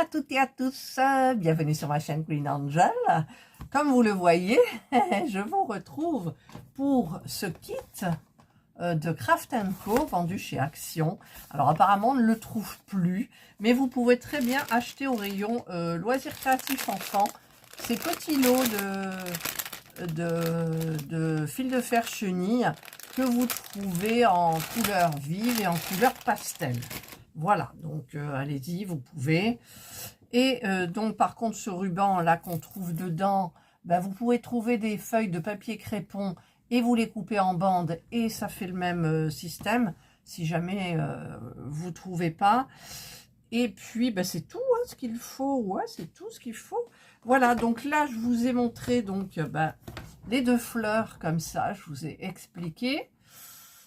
à toutes et à tous, bienvenue sur ma chaîne Green Angel. Comme vous le voyez, je vous retrouve pour ce kit de Craft & Co vendu chez Action. Alors apparemment on ne le trouve plus, mais vous pouvez très bien acheter au rayon loisirs créatifs enfants ces petits lots de fil de fer chenille que vous trouvez en couleur vive et en couleur pastel. Voilà, donc allez-y, vous pouvez. Et donc par contre ce ruban là qu'on trouve dedans, ben, vous pouvez trouver des feuilles de papier crépon et vous les coupez en bandes et ça fait le même système si jamais vous ne trouvez pas. Et puis ben, c'est tout hein, ce qu'il faut, ouais, c'est tout ce qu'il faut. Voilà, donc là je vous ai montré donc ben, les deux fleurs comme ça, je vous ai expliqué.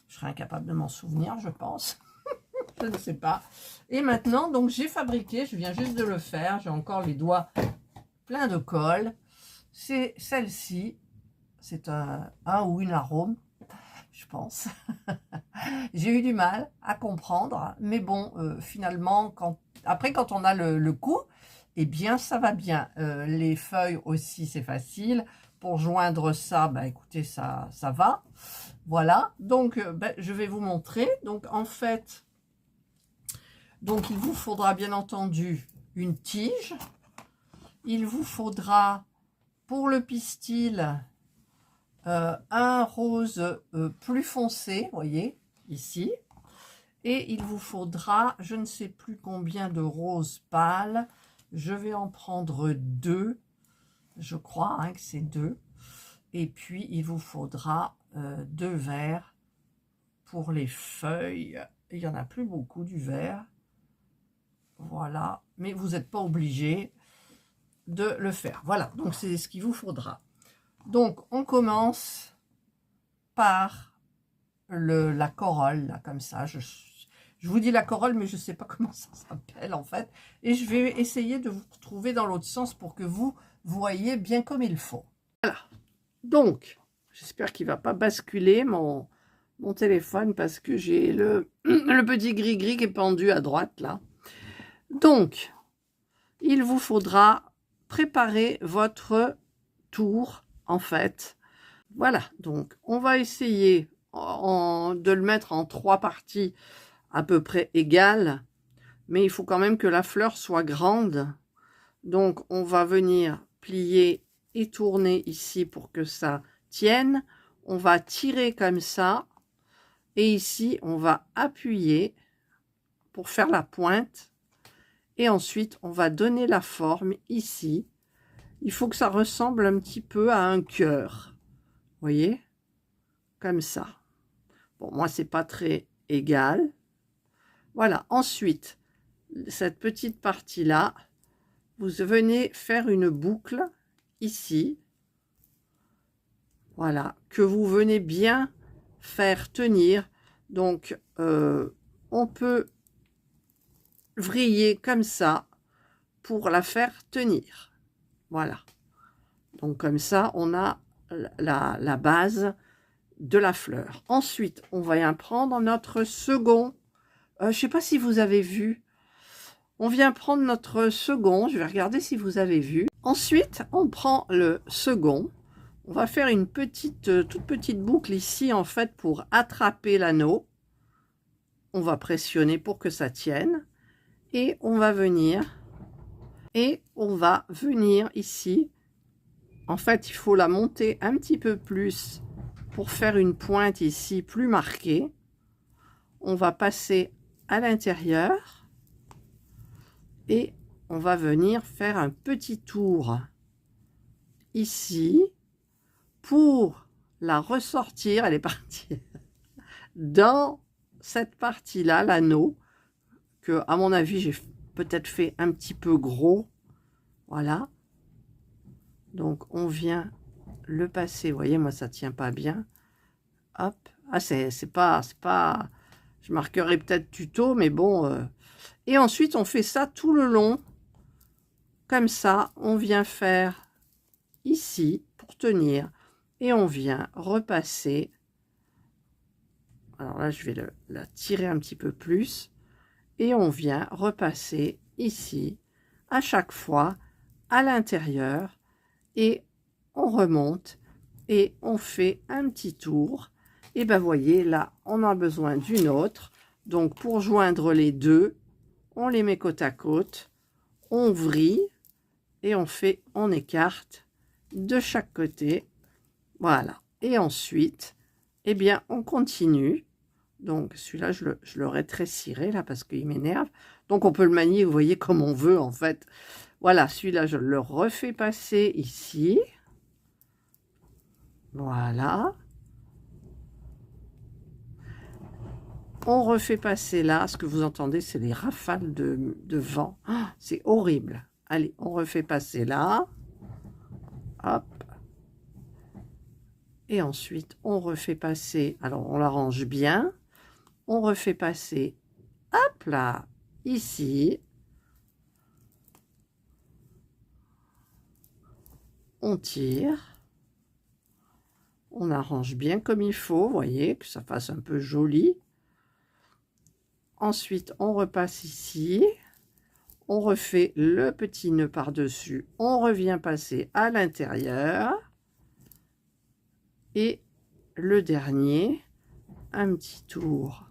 Je serais incapable de m'en souvenir, je pense. Je ne sais pas. Et maintenant, donc j'ai fabriqué, je viens juste de le faire, j'ai encore les doigts pleins de colle. C'est celle-ci, c'est un ou une arôme, je pense. J'ai eu du mal à comprendre, mais bon, finalement, après quand on a le coup, eh bien ça va bien. Les feuilles aussi, c'est facile. Pour joindre ça, bah écoutez, ça va. Voilà, donc ben, je vais vous montrer. Donc en fait, donc il vous faudra bien entendu une tige. Il vous faudra pour le pistil un rose plus foncé, voyez, ici. Et il vous faudra, je ne sais plus combien de roses pâles. Je vais en prendre deux, je crois hein, que c'est deux. Et puis il vous faudra deux verres pour les feuilles. Il n'y en a plus beaucoup du vert. Voilà, mais vous n'êtes pas obligé de le faire. Voilà, donc c'est ce qu'il vous faudra. Donc on commence par la corolle, là, comme ça. Je vous dis la corolle, mais je ne sais pas comment ça s'appelle en fait. Et je vais essayer de vous retrouver dans l'autre sens pour que vous voyez bien comme il faut. Voilà, donc j'espère qu'il ne va pas basculer mon téléphone parce que j'ai le petit gris-gris qui est pendu à droite là. Donc, il vous faudra préparer votre tour, en fait. Voilà, donc on va essayer de le mettre en 3 parties à peu près égales, mais il faut quand même que la fleur soit grande. Donc, on va venir plier et tourner ici pour que ça tienne. On va tirer comme ça, et ici, on va appuyer pour faire la pointe. Et ensuite, on va donner la forme ici. Il faut que ça ressemble un petit peu à un cœur. Vous voyez? Comme ça. Bon, moi, c'est pas très égal. Voilà. Ensuite, cette petite partie-là, vous venez faire une boucle ici. Voilà. Que vous venez bien faire tenir. Donc, on peut vriller comme ça pour la faire tenir. Voilà. Donc comme ça, on a la base de la fleur. Ensuite, on va prendre notre second. Je ne sais pas si vous avez vu. On vient prendre notre second. Je vais regarder si vous avez vu. Ensuite, on prend le second. On va faire une toute petite boucle ici, en fait, pour attraper l'anneau. On va pressionner pour que ça tienne. Et on va venir ici. En fait, il faut la monter un petit peu plus pour faire une pointe ici plus marquée. On va passer à l'intérieur et on va venir faire un petit tour ici pour la ressortir. Elle est partie dans cette partie-là, l'anneau, que à mon avis, j'ai peut-être fait un petit peu gros. Voilà. Donc, on vient le passer. Vous voyez, moi, ça tient pas bien. Hop. Ah, c'est pas... Je marquerai peut-être tuto, mais bon. Et ensuite, on fait ça tout le long. Comme ça, on vient faire ici pour tenir. Et on vient repasser. Alors là, je vais la tirer un petit peu plus. Et on vient repasser ici à chaque fois à l'intérieur et on remonte et on fait un petit tour. Et ben voyez, là, on a besoin d'une autre. Donc, pour joindre les deux, on les met côte à côte, on vrille et on écarte de chaque côté. Voilà. Et ensuite, eh bien, on continue. Donc, celui-là, je le rétrécirai là parce qu'il m'énerve. Donc, on peut le manier, vous voyez, comme on veut en fait. Voilà, celui-là, je le refais passer ici. Voilà. On refait passer là. Ce que vous entendez, c'est les rafales de vent. Oh, c'est horrible. Allez, on refait passer là. Hop. Et ensuite, on refait passer. Alors, on l'arrange bien. On refait passer, hop là, ici. On tire. On arrange bien comme il faut, vous voyez, que ça fasse un peu joli. Ensuite, on repasse ici. On refait le petit nœud par-dessus. On revient passer à l'intérieur. Et le dernier, un petit tour.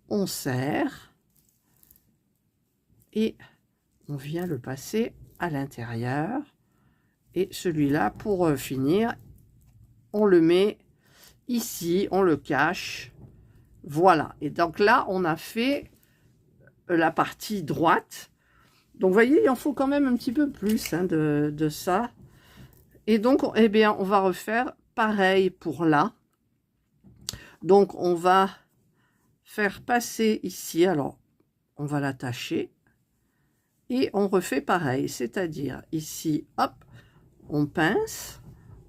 On serre. Et on vient le passer à l'intérieur. Et celui-là, pour finir, on le met ici, on le cache. Voilà. Et donc là, on a fait la partie droite. Donc, vous voyez, il en faut quand même un petit peu plus hein, de ça. Et donc, eh bien, on va refaire pareil pour là. Donc, on va faire passer ici. Alors, on va l'attacher. Et on refait pareil. C'est-à-dire, ici, hop, on pince.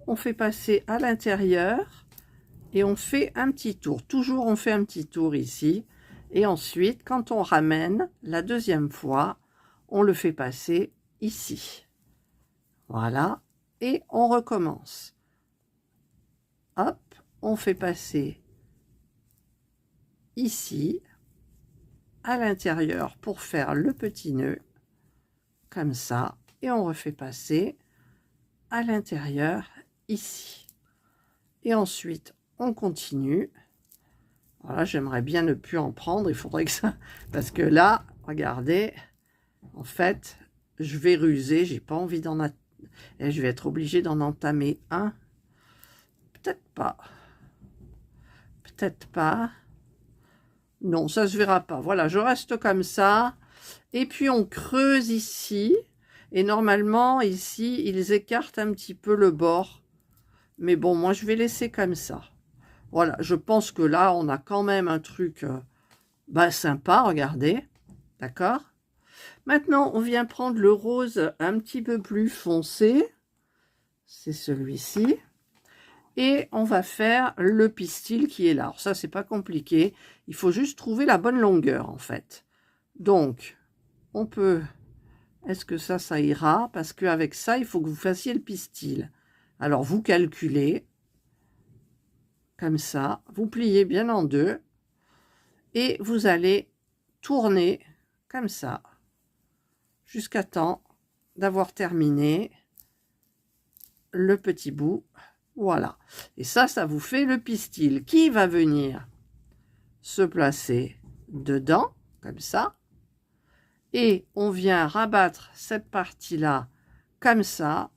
On fait passer à l'intérieur. Et on fait un petit tour. Toujours, on fait un petit tour ici. Et ensuite, quand on ramène la deuxième fois, on le fait passer ici. Voilà. Et on recommence. Hop, on fait passer ici, à l'intérieur pour faire le petit nœud, comme ça. Et on refait passer à l'intérieur ici. Et ensuite, on continue. Voilà, j'aimerais bien ne plus en prendre. Il faudrait que ça... Parce que là, regardez, en fait, je vais ruser. J'ai pas envie d'en... Et je vais être obligée d'en entamer un. Peut-être pas. Peut-être pas. Non, ça se verra pas. Voilà, je reste comme ça. Et puis, on creuse ici. Et normalement, ici, ils écartent un petit peu le bord. Mais bon, moi, je vais laisser comme ça. Voilà, je pense que là, on a quand même un truc sympa, regardez. D'accord? Maintenant, on vient prendre le rose un petit peu plus foncé. C'est celui-ci. Et on va faire le pistil qui est là. Alors ça, c'est pas compliqué. Il faut juste trouver la bonne longueur, en fait. Donc, on peut... Est-ce que ça ira? Parce qu'avec ça, il faut que vous fassiez le pistil. Alors, vous calculez. Comme ça. Vous pliez bien en deux. Et vous allez tourner comme ça. Jusqu'à temps d'avoir terminé le petit bout. Voilà. Et ça vous fait le pistil qui va venir se placer dedans, comme ça. Et on vient rabattre cette partie-là, comme ça,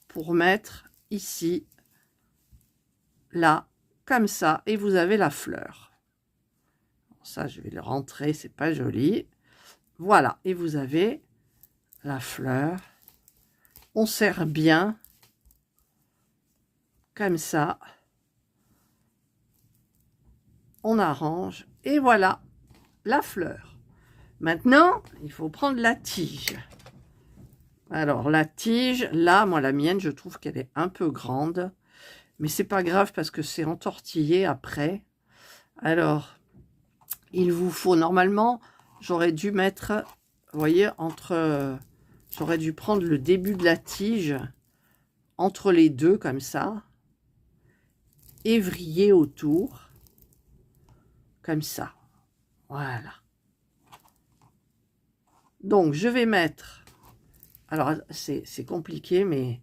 pour mettre ici, là, comme ça. Et vous avez la fleur. Ça, je vais le rentrer, c'est pas joli. Voilà. Et vous avez la fleur. On serre bien. Comme ça, on arrange et voilà la fleur. Maintenant, il faut prendre la tige. Alors, la tige, là, moi, la mienne, je trouve qu'elle est un peu grande. Mais c'est pas grave parce que c'est entortillé après. Alors, il vous faut, normalement, j'aurais dû mettre, vous voyez, j'aurais dû prendre le début de la tige entre les deux, comme ça. Et vriller autour, comme ça. Voilà. Donc, je vais mettre Alors, c'est compliqué, mais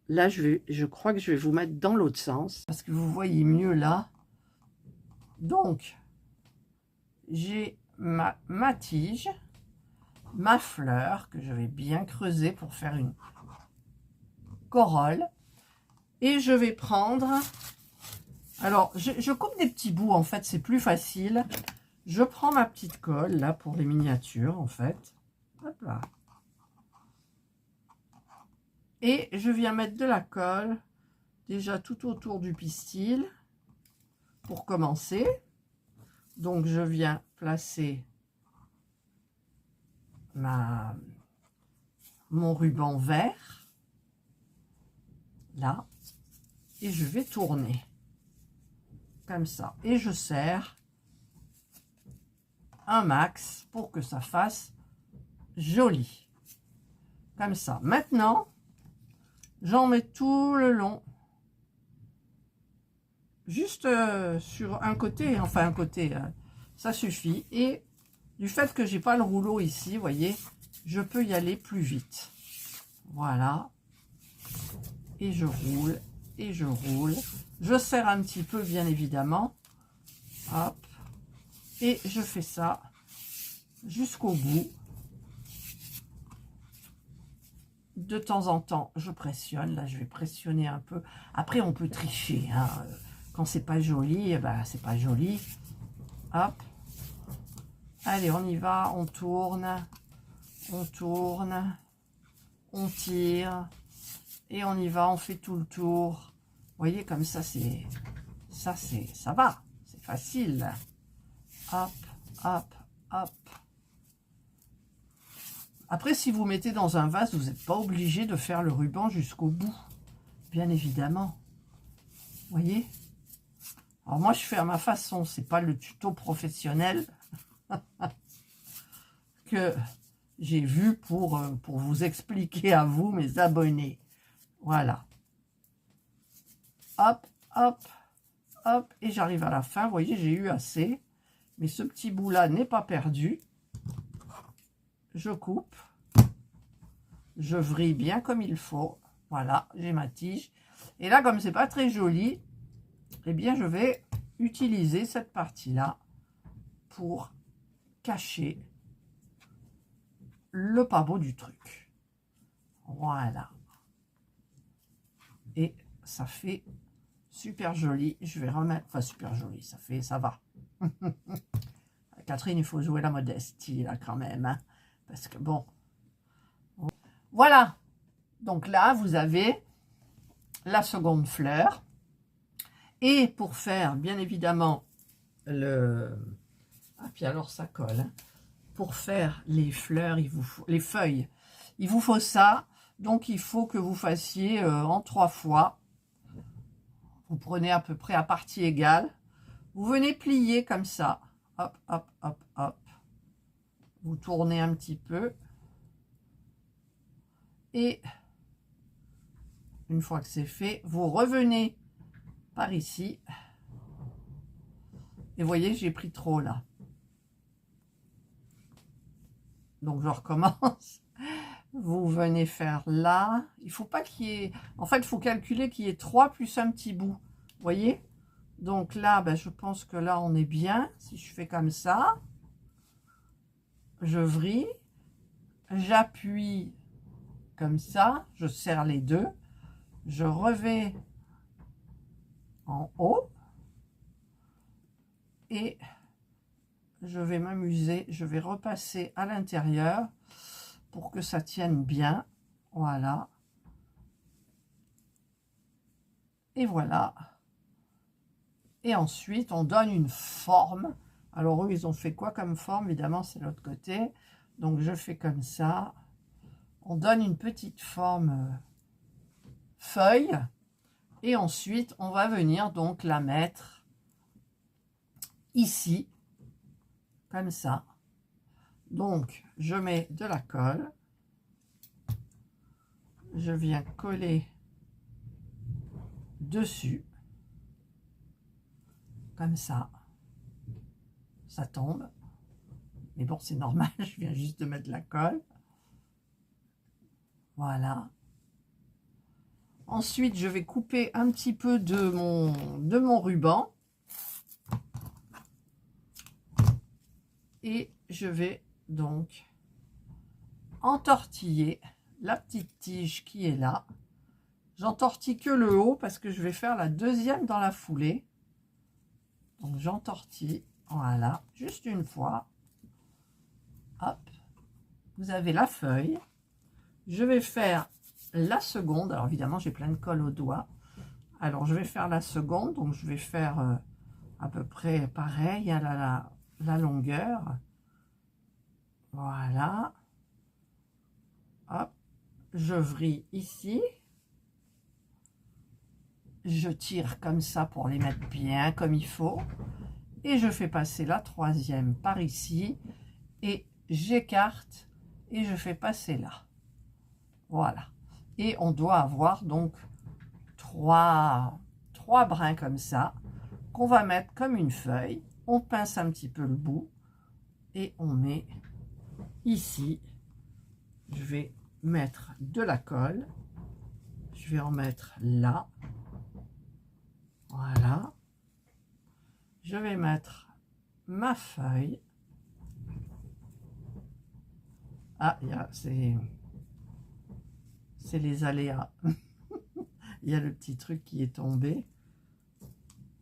là, je crois que je vais vous mettre dans l'autre sens. Parce que vous voyez mieux là. Donc, j'ai ma tige, ma fleur, que je vais bien creuser pour faire une corolle. Et je vais prendre... Alors, je coupe des petits bouts, en fait, c'est plus facile. Je prends ma petite colle, là, pour les miniatures, en fait. Hop là. Et je viens mettre de la colle, déjà tout autour du pistil, pour commencer. Donc, je viens placer mon ruban vert, là, et je vais tourner, comme ça. Et je serre un max pour que ça fasse joli, comme ça. Maintenant, j'en mets tout le long, juste sur un côté, enfin un côté, ça suffit. Et du fait que j'ai pas le rouleau ici, vous voyez, je peux y aller plus vite. Voilà. Et je roule, et je roule. Je serre un petit peu, bien évidemment. Hop. Et je fais ça jusqu'au bout. De temps en temps, je pressionne. Là, je vais pressionner un peu. Après, on peut tricher, hein. Quand c'est pas joli, eh ben, c'est pas joli. Hop. Allez, on y va. On tourne. On tourne. On tire. Et on y va. On fait tout le tour. Vous voyez, comme ça, ça va. C'est facile. Hop, hop, hop. Après, si vous mettez dans un vase, vous n'êtes pas obligé de faire le ruban jusqu'au bout. Bien évidemment. Vous voyez? Alors moi, je fais à ma façon. C'est pas le tuto professionnel que j'ai vu pour vous expliquer à vous, mes abonnés. Voilà. Hop, hop, hop. Et j'arrive à la fin. Vous voyez, j'ai eu assez. Mais ce petit bout-là n'est pas perdu. Je coupe. Je vrille bien comme il faut. Voilà, j'ai ma tige. Et là, comme c'est pas très joli, eh bien, je vais utiliser cette partie-là pour cacher le pas beau du truc. Voilà. Et ça fait super joli. Je vais remettre... Enfin, super joli, ça va. Catherine, il faut jouer la modestie, là, quand même. Hein, parce que, bon... Voilà. Donc là, vous avez la seconde fleur. Et pour faire, bien évidemment, Ah, puis alors, ça colle. Hein. Pour faire les fleurs, les feuilles, il vous faut ça. Donc, il faut que vous fassiez en 3 fois. Vous prenez à peu près à partie égale. Vous venez plier comme ça. Hop, hop, hop, hop. Vous tournez un petit peu. Et une fois que c'est fait, vous revenez par ici. Et vous voyez, j'ai pris trop là. Donc, je recommence. Vous venez faire là. Il faut pas qu'il y ait... En fait, il faut calculer qu'il y ait 3 plus un petit bout. Vous voyez? Donc là, ben, je pense que là, on est bien. Si je fais comme ça, je vrille. J'appuie comme ça. Je serre les deux. Je revais en haut. Et je vais m'amuser. Je vais repasser à l'intérieur pour que ça tienne bien. Voilà. Et voilà. Et ensuite, on donne une forme. Alors, eux, ils ont fait quoi comme forme? Évidemment, c'est l'autre côté. Donc, je fais comme ça. On donne une petite forme feuille. Et ensuite, on va venir donc la mettre ici. Comme ça. Donc, je mets de la colle. Je viens coller dessus. Comme ça. Ça tombe. Mais bon, c'est normal. Je viens juste de mettre de la colle. Voilà. Ensuite, je vais couper un petit peu de mon ruban. Et je vais donc entortiller la petite tige qui est là. J'entortille que le haut parce que je vais faire la deuxième dans la foulée. Donc j'entortille, voilà, juste une fois. Hop, vous avez la feuille. Je vais faire la seconde. Alors évidemment, j'ai plein de colle au doigt. Alors je vais faire la seconde. Donc je vais faire à peu près pareil à la longueur. Voilà. Hop, je vrille ici. Je tire comme ça pour les mettre bien comme il faut. Et je fais passer la troisième par ici. Et j'écarte et je fais passer là. Voilà. Et on doit avoir donc trois brins comme ça qu'on va mettre comme une feuille. On pince un petit peu le bout et on met ici. Je vais mettre de la colle. Je vais en mettre là. Voilà. Je vais mettre ma feuille. Ah, c'est les aléas. Il y a le petit truc qui est tombé.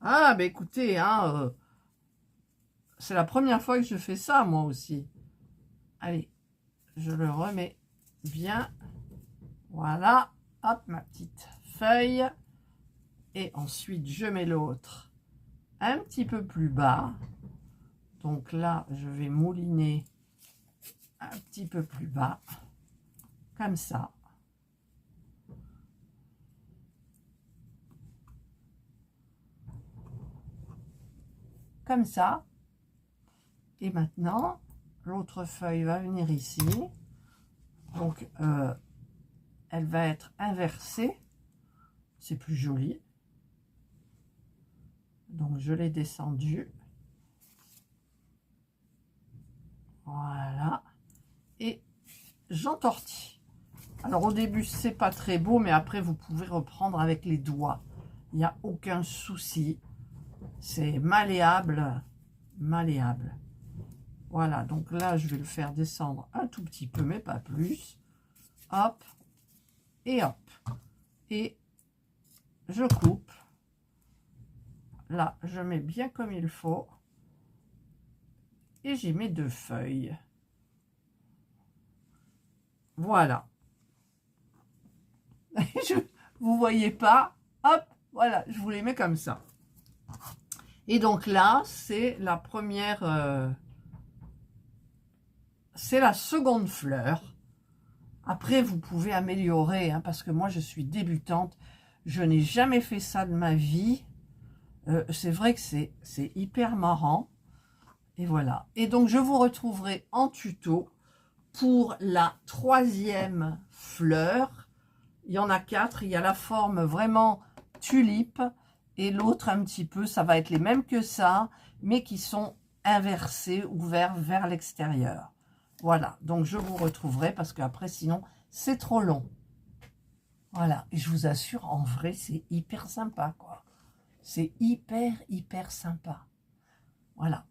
Ah, bah écoutez, hein, c'est la première fois que je fais ça, moi aussi. Allez, je le remets bien. Voilà. Hop, ma petite feuille. Et ensuite, je mets l'autre un petit peu plus bas. Donc là, je vais mouliner un petit peu plus bas. Comme ça. Comme ça. Et maintenant, l'autre feuille va venir ici. Donc, elle va être inversée. C'est plus joli. Donc, je l'ai descendu. Voilà. Et j'entortille. Alors, au début, c'est pas très beau, mais après, vous pouvez reprendre avec les doigts. Il n'y a aucun souci. C'est malléable. Malléable. Voilà. Donc là, je vais le faire descendre un tout petit peu, mais pas plus. Hop. Et hop. Et je coupe. Là, je mets bien comme il faut. Et j'y mets 2 feuilles. Voilà. Vous voyez pas. Hop, voilà, je vous les mets comme ça. Et donc là, c'est la première... c'est la seconde fleur. Après, vous pouvez améliorer, hein, parce que moi, je suis débutante. Je n'ai jamais fait ça de ma vie. C'est vrai que c'est hyper marrant. Et voilà. Et donc, je vous retrouverai en tuto pour la troisième fleur. Il y en a 4. Il y a la forme vraiment tulipe. Et l'autre un petit peu, ça va être les mêmes que ça, mais qui sont inversés, ouverts vers l'extérieur. Voilà. Donc, je vous retrouverai parce qu'après, sinon, c'est trop long. Voilà. Et je vous assure, en vrai, c'est hyper sympa, quoi. C'est hyper sympa. Voilà.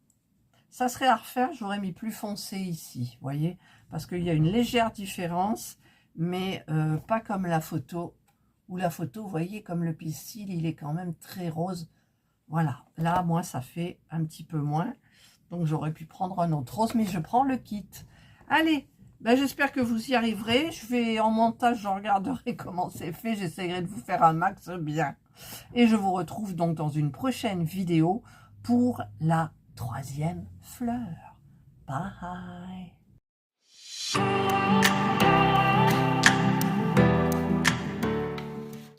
Ça serait à refaire, j'aurais mis plus foncé ici, vous voyez, parce qu'il y a une légère différence, mais pas comme la photo, où la photo, vous voyez, comme le pistil, il est quand même très rose. Voilà, là, moi, ça fait un petit peu moins, donc j'aurais pu prendre un autre rose, mais je prends le kit. Allez, ben, j'espère que vous y arriverez. Je vais en montage, je regarderai comment c'est fait, j'essaierai de vous faire un max bien. Et je vous retrouve donc dans une prochaine vidéo pour la troisième fleur. Bye.